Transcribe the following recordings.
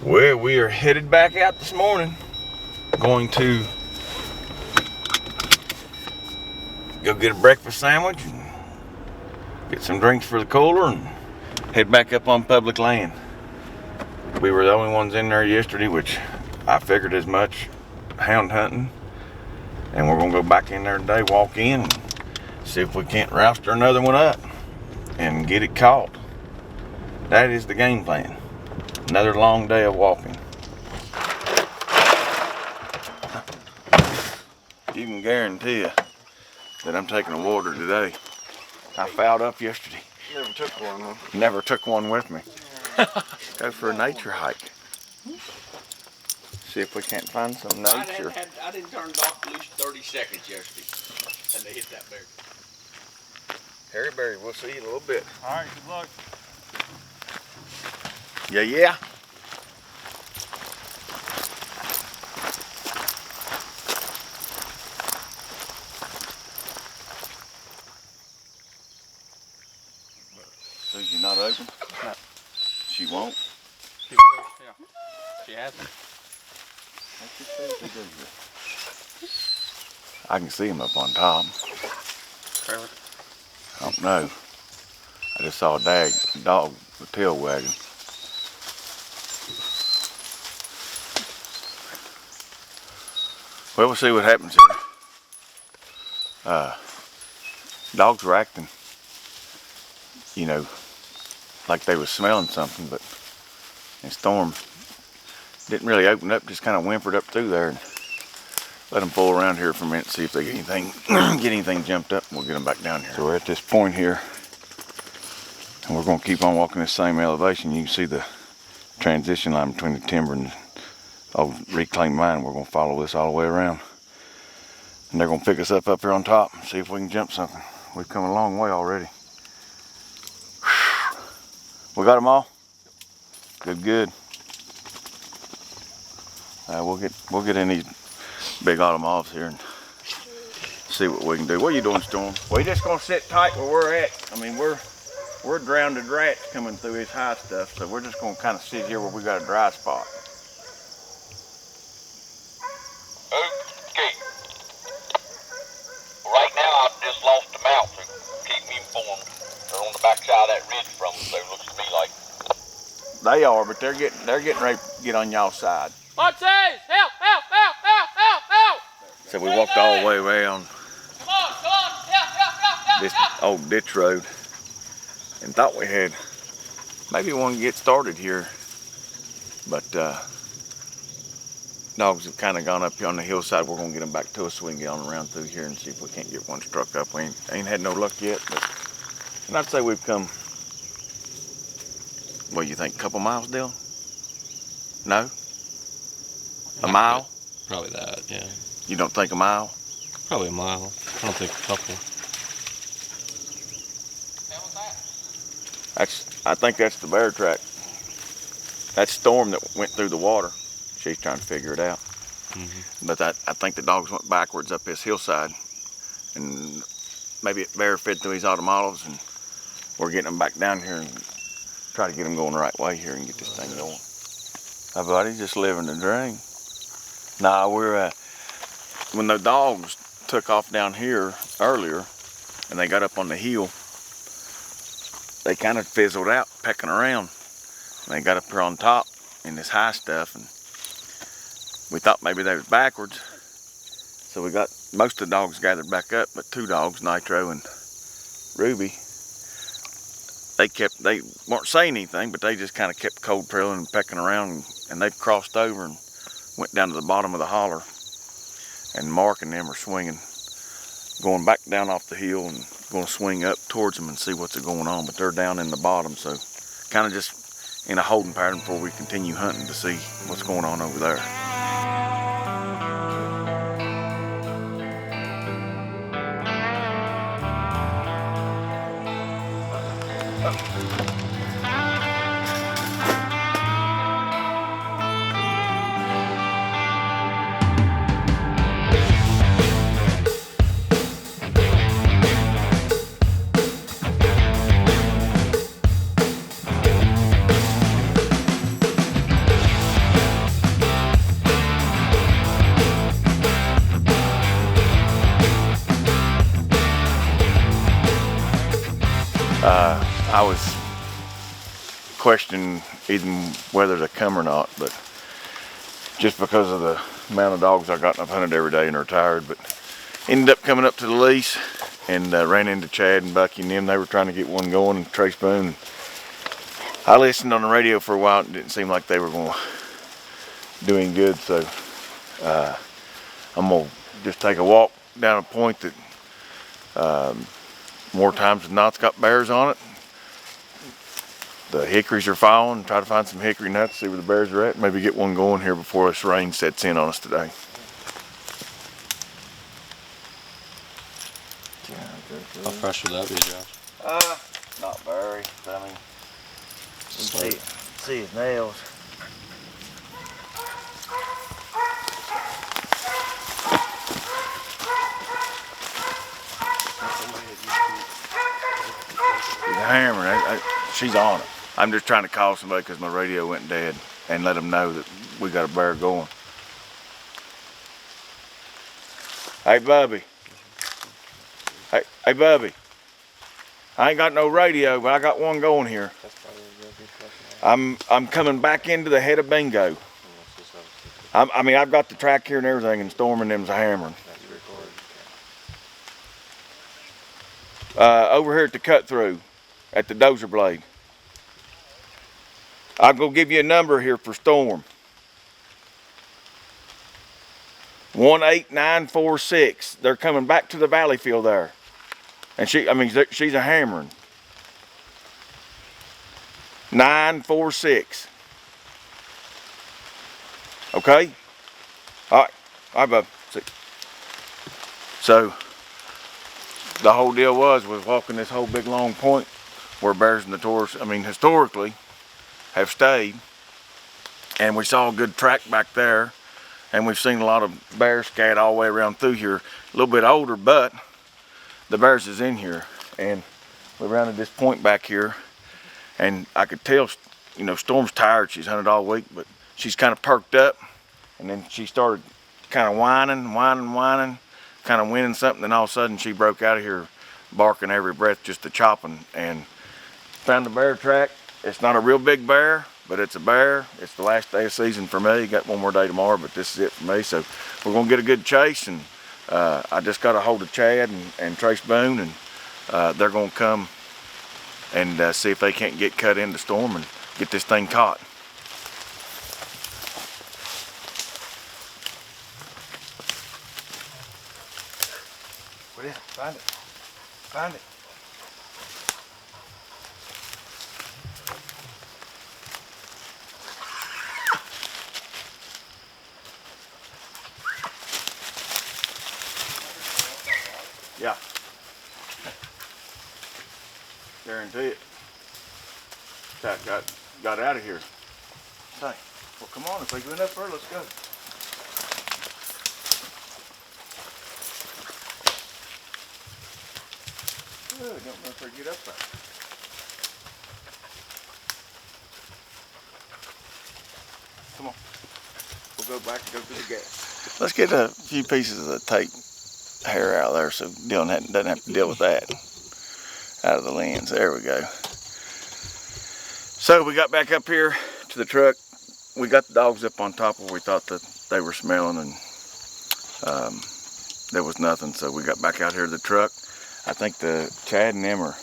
Well, we are headed back out this morning. Going to go get a breakfast sandwich and get some drinks for the cooler and head back up on public land. We were the only ones in there yesterday, which I figured as much, hound hunting. And we're gonna go back in there today, walk in, and see if we can't rouster another one up and get it caught. That is the game plan. Another long day of walking. You can guarantee you that I'm taking a water today. I fouled up yesterday. Never took one, huh? Never took one with me. Go for a nature hike. See if we can't find some nature. I didn't turn it off at least 30 seconds yesterday, and they hit that bear. Harry Berry, we'll see you in a little bit. All right, good luck. Yeah. Susie not open? No. She won't? She will, yeah. She hasn't. I can see him up on top. Trailer. I don't know. I just saw a dog with a tail wagging. Well, we'll see what happens here. Dogs were acting, like they was smelling something, but Storm didn't really open up, just kind of whimpered up through there and let them pull around here for a minute, see if they get anything jumped up, and we'll get them back down here. So we're at this point here, and we're going to keep on walking this same elevation. You can see the transition line between the timber and the old reclaimed mine. We're going to follow this all the way around, and they're going to pick us up here on top and see if we can jump something. We've come a long way already. We got them all? Good. We'll get in these big autumn olives here and see what we can do. What are you doing, Storm? We just gonna sit tight where we're at. I mean, we're drowned rats coming through his high stuff, so we're just gonna kind of sit here where we got a dry spot. Okay. Right now, I've just lost the mouth to keep me informed. They're on the backside of that ridge from us, so it looks to me like. They are, but they're getting ready to get on y'all's side. What's this? Help! So we walked all the way around Come on! Help! this old ditch road and thought we had maybe one to get started here, but dogs have kind of gone up here on the hillside. We're gonna get them back to us so we can get on around through here and see if we can't get one struck up. We ain't had no luck yet, but and I'd say we've come, what do you think, a couple miles, Dale? No? A mile? Probably that, yeah. You don't think a mile? Probably a mile. I don't think a couple. I think that's the bear track. That Storm that went through the water. She's trying to figure it out. Mm-hmm. But I think the dogs went backwards up this hillside, and maybe a bear fed through his autumn olives, and we're getting them back down here and try to get them going the right way here and get this thing going. My buddy's just living the dream. Nah, when the dogs took off down here earlier and they got up on the hill, they kind of fizzled out pecking around. And they got up here on top in this high stuff, and we thought maybe they was backwards. So we got most of the dogs gathered back up, but two dogs, Nitro and Ruby, they weren't saying anything, but they just kind of kept cold trailing and pecking around, and they've crossed over and went down to the bottom of the holler, and Mark and them are swinging, going back down off the hill and going to swing up towards them and see what's going on, but they're down in the bottom, so kind of just in a holding pattern before we continue hunting to see what's going on over there. I was questioning even whether to come or not, but just because of the amount of dogs I got, and I've hunted every day and are tired, but ended up coming up to the lease and ran into Chad and Bucky and them. They were trying to get one going, and Trace Boone. I listened on the radio for a while and it didn't seem like they were going to do any good, so I'm going to just take a walk down a point that more times than not it's got bears on it. The hickories are falling, try to find some hickory nuts, see where the bears are at, maybe get one going here before this rain sets in on us today. How fresh would that be, Josh? Not very, but I mean, see his nails. She's hammering. She's on it. I'm just trying to call somebody because my radio went dead and let them know that we got a bear going. Hey, Bubby. Hey, Bubby. I ain't got no radio, but I got one going here. I'm coming back into the head of bingo. I mean, I've got the track here and everything, and Storm and them's hammering. Over here at the cut through, at the dozer blade. I'll go give you a number here for Storm. 18946. They're coming back to the valley field there. And she's a hammering. 946. Okay? All right, bub. See. So, the whole deal was walking this whole big long point where bears historically have stayed. And we saw a good track back there. And we've seen a lot of bears scat all the way around through here. A little bit older, but the bears is in here. And we rounded this point back here. And I could tell, Storm's tired. She's hunted all week, but she's kind of perked up. And then she started kind of whining, kind of winning something. And all of a sudden she broke out of here barking every breath, just a chopping. And found the bear track. It's not a real big bear, but it's a bear. It's the last day of season for me. Got one more day tomorrow, but this is it for me. So we're gonna get a good chase, and I just got a hold of Chad and Trace Boone, and they're gonna come and see if they can't get cut into Storm and get this thing caught. Well, find it. Find it. Yeah. Guarantee it. That got out of here. Say, well, come on, if they went up there, let's go. Oh, I don't know if they get up there. Come on. We'll go back and go through the gas. Let's get a few pieces of tape hair out there so Dylan doesn't have to deal with that out of the lens. There we go. So we got back up here to the truck. We got the dogs up on top where we thought that they were smelling, and there was nothing. So we got back out here to the truck. I think the Chad and them are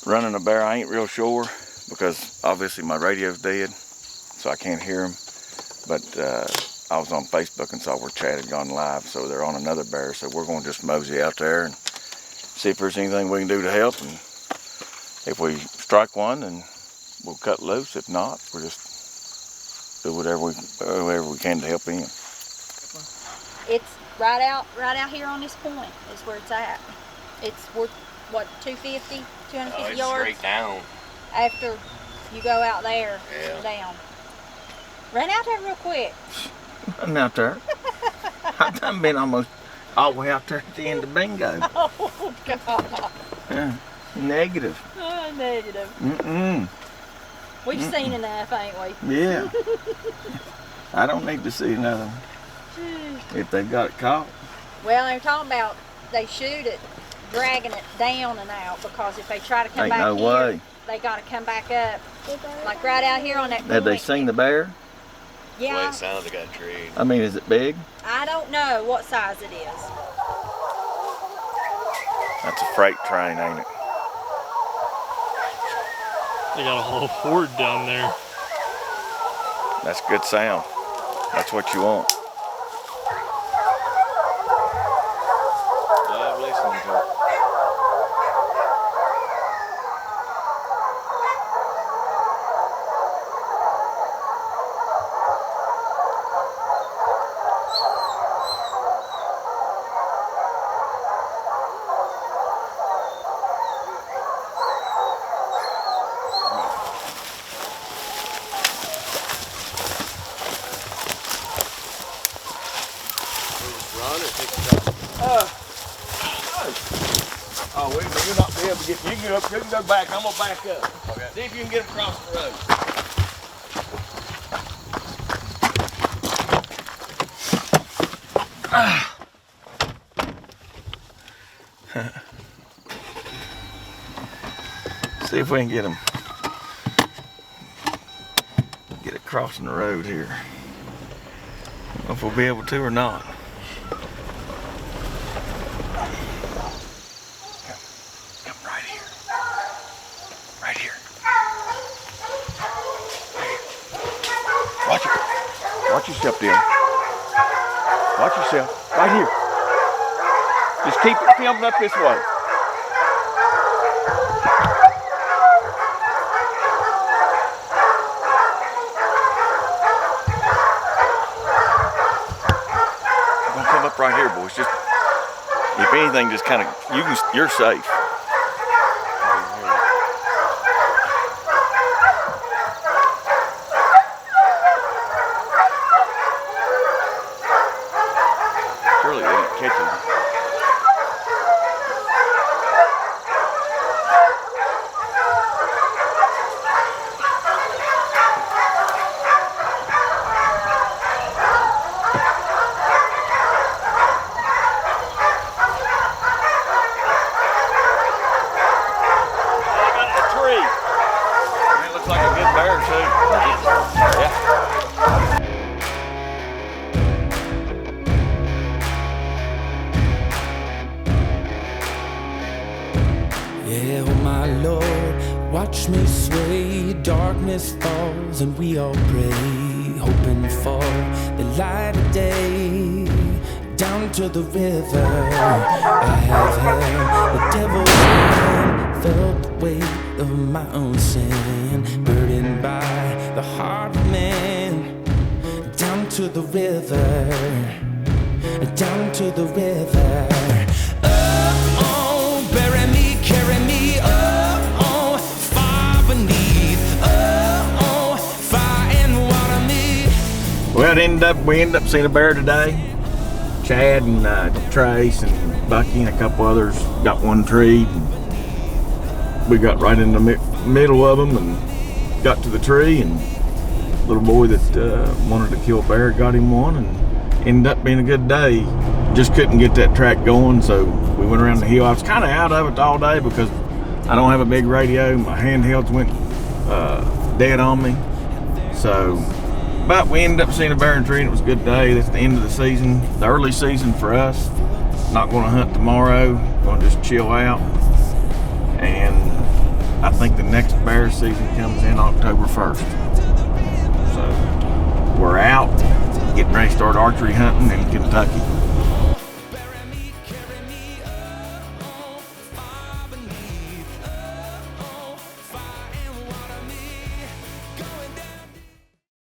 running a bear. I ain't real sure because obviously my radio's dead, so I can't hear them. But I was on Facebook and saw where Chad had gone live, so they're on another bear. So we're going to just mosey out there and see if there's anything we can do to help. And if we strike one, then we'll cut loose. If not, we'll just do whatever we can to help him. It's right out here on this point is where it's at. It's worth, what, 250 It's yards? straight down. After you go out there, Yeah. down. Run out there real quick. I'm out there. I've done been almost all the way out there at the end of bingo. Oh, God. Yeah. Negative. Oh, negative. Mm-mm. We've seen enough, ain't we? Yeah. I don't need to see another one if they've got it caught. Well, they're talking about they shoot at dragging it down and out because if they try to come Ain't back no here, way. they gotta come back up. Like right out here on that Have they point. seen the bear? Yeah, sounded, they got treed. I mean, is it big? I don't know what size it is. That's a freight train, ain't it? They got a whole horde down there. That's good sound. That's what you want. Love listening to it. Oh, wait a minute, you'll not be able to get, you can go back, I'm gonna back up. Okay. See if you can get across the road. See if we can get them. Get it crossing the road here. I don't know if we'll be able to or not. Come right here. Right here. Watch it. Watch yourself, Dylan. Watch yourself. Right here. Just keep it filming up this way. Don't come up right here, boys. Just, if anything, just kind of, you're safe. Surely they didn't catch him. It looks like a good bear too. Yeah. Yeah, oh my Lord, watch me sway. Darkness falls and we all pray, hoping for the light of day. Down to the river, I have held the devil's hand, felt the weight of my own sin, burdened by the heart of man. Down to the river, down to the river. Oh, bury me, carry me, oh, far beneath, oh, fire and water me. Well, we ended up seeing a bear today. Chad and Trace and Bucky and a couple others got one tree. We got right in the middle of them and got to the tree, and little boy that wanted to kill a bear got him one, and ended up being a good day. Just couldn't get that track going, so we went around the hill. I was kind of out of it all day because I don't have a big radio. My handhelds went dead on me. So, but we ended up seeing a bear in a tree, and it was a good day. That's the end of the season, the early season for us. Not going to hunt tomorrow. Going to just chill out. And I think the next bear season comes in October 1st. So we're out, getting ready to start archery hunting in Kentucky.